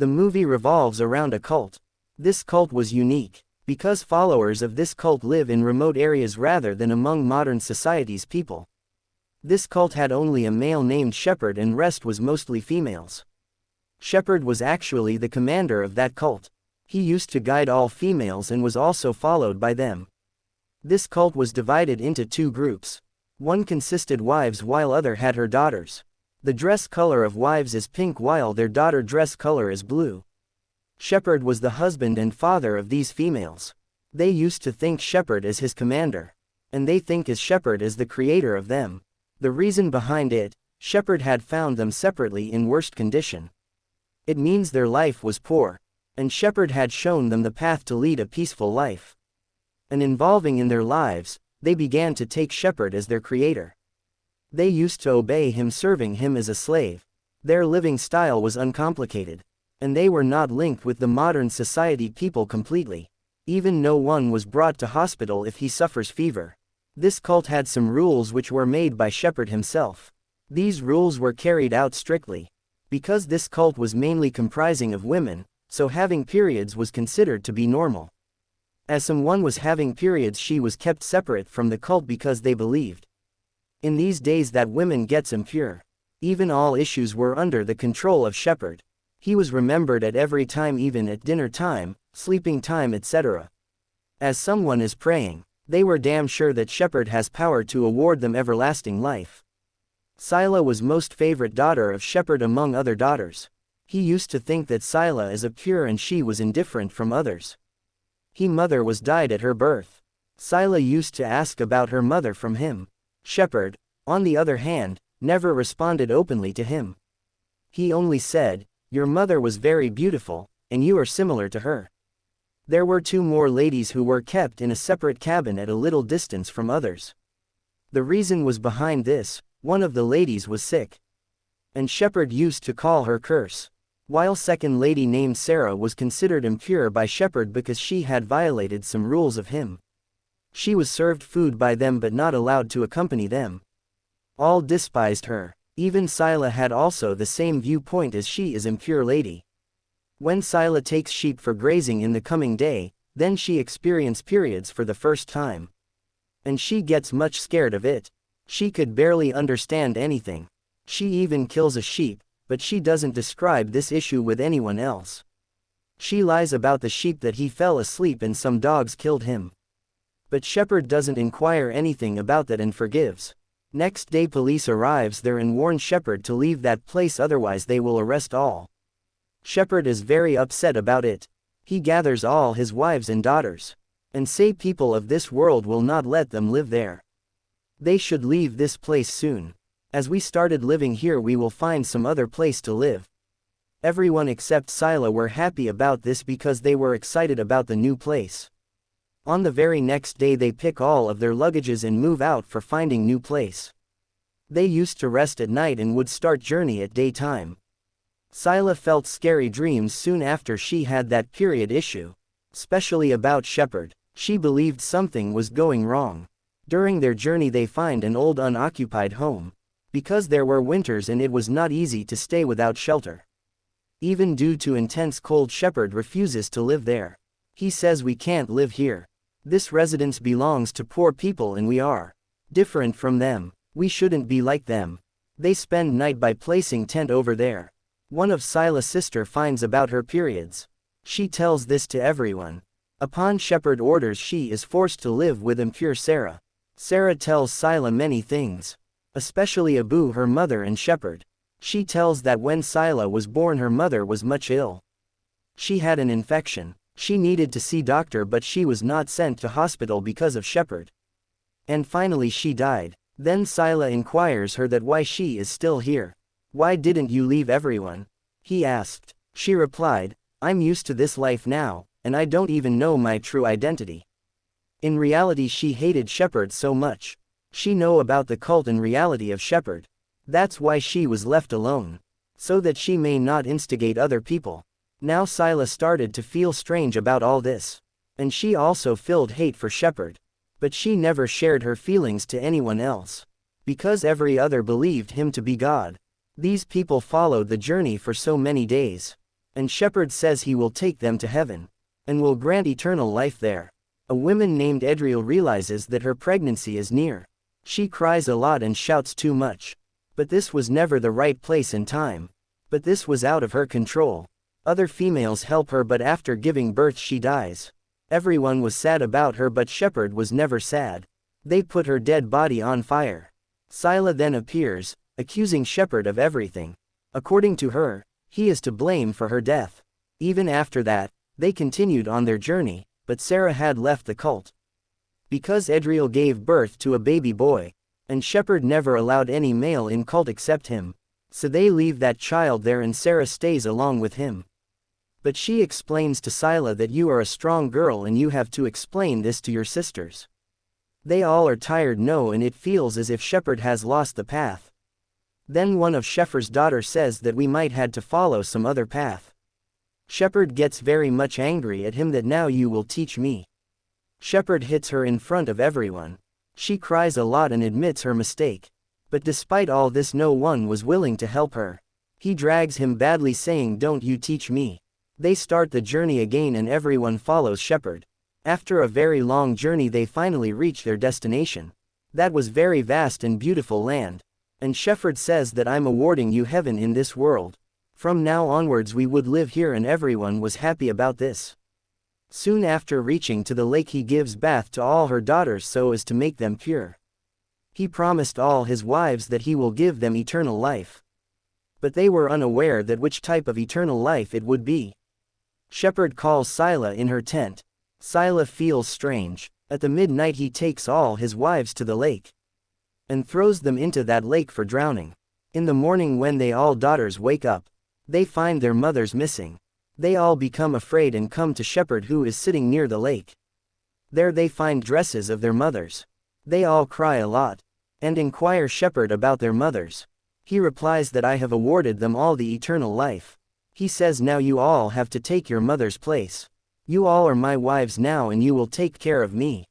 The movie revolves around a cult. This cult was unique, because followers of this cult live in remote areas rather than among modern society's people. This cult had only a male named Shepherd and rest was mostly females. Shepherd was actually the commander of that cult. He used to guide all females and was also followed by them. This cult was divided into two groups. One consisted wives while other had her daughters. The dress color of wives is pink while their daughter dress color is blue. Shepherd was the husband and father of these females. They used to think Shepherd as his commander. And they think as Shepherd as the creator of them. The reason behind it, Shepherd had found them separately in worst condition. It means their life was poor. And Shepherd had shown them the path to lead a peaceful life. And involving in their lives, they began to take Shepherd as their creator. They used to obey him, serving him as a slave. Their living style was uncomplicated. And they were not linked with the modern society people completely. Even no one was brought to hospital if he suffers fever. This cult had some rules which were made by Shepherd himself. These rules were carried out strictly. Because this cult was mainly comprising of women, so having periods was considered to be normal. As someone was having periods, she was kept separate from the cult because they believed in these days that women gets impure. Even all issues were under the control of Shepherd. He was remembered at every time, even at dinner time, sleeping time, etc. As someone is praying, they were damn sure that Shepherd has power to award them everlasting life. Sila was most favorite daughter of Shepherd among other daughters. He used to think that Sila is a pure and she was indifferent from others. His mother was died at her birth. Sila used to ask about her mother from him. Shepherd, on the other hand, never responded openly to him. He only said, "Your mother was very beautiful, and you are similar to her." There were two more ladies who were kept in a separate cabin at a little distance from others. The reason was behind this, one of the ladies was sick. And Shepherd used to call her Curse. While second lady named Sarah was considered impure by Shepherd because she had violated some rules of him. She was served food by them but not allowed to accompany them. All despised her. Even Sila had also the same viewpoint as she is impure lady. When Sila takes sheep for grazing in the coming day, then she experienced periods for the first time. And she gets much scared of it. She could barely understand anything. She even kills a sheep, but she doesn't describe this issue with anyone else. She lies about the sheep that he fell asleep and some dogs killed him. But Shepherd doesn't inquire anything about that and forgives. Next day police arrives there and warn Shepherd to leave that place, otherwise they will arrest all. Shepherd is very upset about it. He gathers all his wives and daughters. And say people of this world will not let them live there. They should leave this place soon. As we started living here we will find some other place to live. Everyone except Sila were happy about this because they were excited about the new place. On the very next day they pick all of their luggages and move out for finding new place. They used to rest at night and would start journey at daytime. Sila felt scary dreams soon after she had that period issue. Especially about Shepherd. She believed something was going wrong. During their journey they find an old unoccupied home. Because there were winters and it was not easy to stay without shelter. Even due to intense cold, Shepherd refuses to live there. He says we can't live here. This residence belongs to poor people and we are different from them. We shouldn't be like them. They spend night by placing tent over there. One of Sila's sister finds about her periods. She tells this to everyone. Upon Shepherd orders she is forced to live with impure Sarah. Sarah tells Sila many things. Especially Abu, her mother, and Shepherd. She tells that when Sila was born her mother was much ill. She had an infection. She needed to see doctor but she was not sent to hospital because of Shepherd. And finally she died. Then Sila inquires her that why she is still here. Why didn't you leave everyone? He asked. She replied, I'm used to this life now, and I don't even know my true identity. In reality she hated Shepherd so much. She know about the cult and reality of Shepherd. That's why she was left alone. So that she may not instigate other people. Now Sila started to feel strange about all this. And she also felt hate for Shepherd. But she never shared her feelings to anyone else. Because every other believed him to be God. These people followed the journey for so many days. and Shepherd says he will take them to heaven, and will grant eternal life there. A woman named Edriel realizes that her pregnancy is near. She cries a lot and shouts too much. But this was never the right place and time. But this was out of her control. Other females help her, but after giving birth she dies. Everyone was sad about her, but Shepherd was never sad. They put her dead body on fire. Sila then appears, accusing Shepherd of everything. According to her, he is to blame for her death. Even after that, they continued on their journey, but Sarah had left the cult. Because Edriel gave birth to a baby boy, and Shepherd never allowed any male in cult except him, so they leave that child there and Sarah stays along with him. But she explains to Sila that you are a strong girl and you have to explain this to your sisters. They all are tired no, and it feels as if Shepherd has lost the path. Then one of Shepherd's daughters says that we might had to follow some other path. Shepherd gets very much angry at him that now you will teach me. Shepherd hits her in front of everyone. She cries a lot and admits her mistake. But despite all this no one was willing to help her. He drags him badly saying don't you teach me. They start the journey again and everyone follows Shepherd. After a very long journey they finally reach their destination. That was very vast and beautiful land. And Shepherd says that I'm awarding you heaven in this world. From now onwards we would live here, and everyone was happy about this. Soon after reaching to the lake he gives bath to all her daughters so as to make them pure. He promised all his wives that he will give them eternal life. But they were unaware that which type of eternal life it would be. Shepherd calls Sila in her tent. Sila feels strange. At the midnight he takes all his wives to the lake. And throws them into that lake for drowning. In the morning when they all daughters wake up, they find their mothers missing. They all become afraid and come to Shepherd who is sitting near the lake. There they find dresses of their mothers. They all cry a lot. And inquire Shepherd about their mothers. He replies that I have awarded them all the eternal life. He says now you all have to take your mother's place. You all are my wives now and you will take care of me.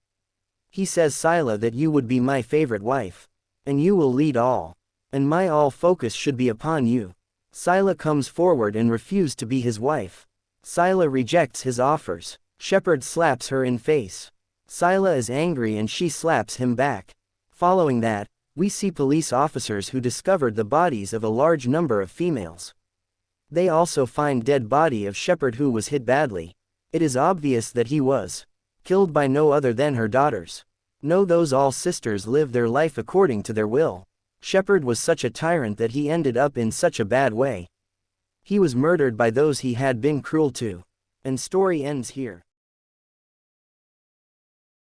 He says Sila that you would be my favorite wife. And you will lead all. And my all focus should be upon you. Sila comes forward and refuses to be his wife. Sila rejects his offers. Shepherd slaps her in face. Sila is angry and she slaps him back. Following that, we see police officers who discovered the bodies of a large number of females. They also find dead body of Shepherd who was hit badly. It is obvious that he was killed by no other than her daughters. No, those all sisters lived their life according to their will. Shepherd was such a tyrant that he ended up in such a bad way. He was murdered by those he had been cruel to. And story ends here.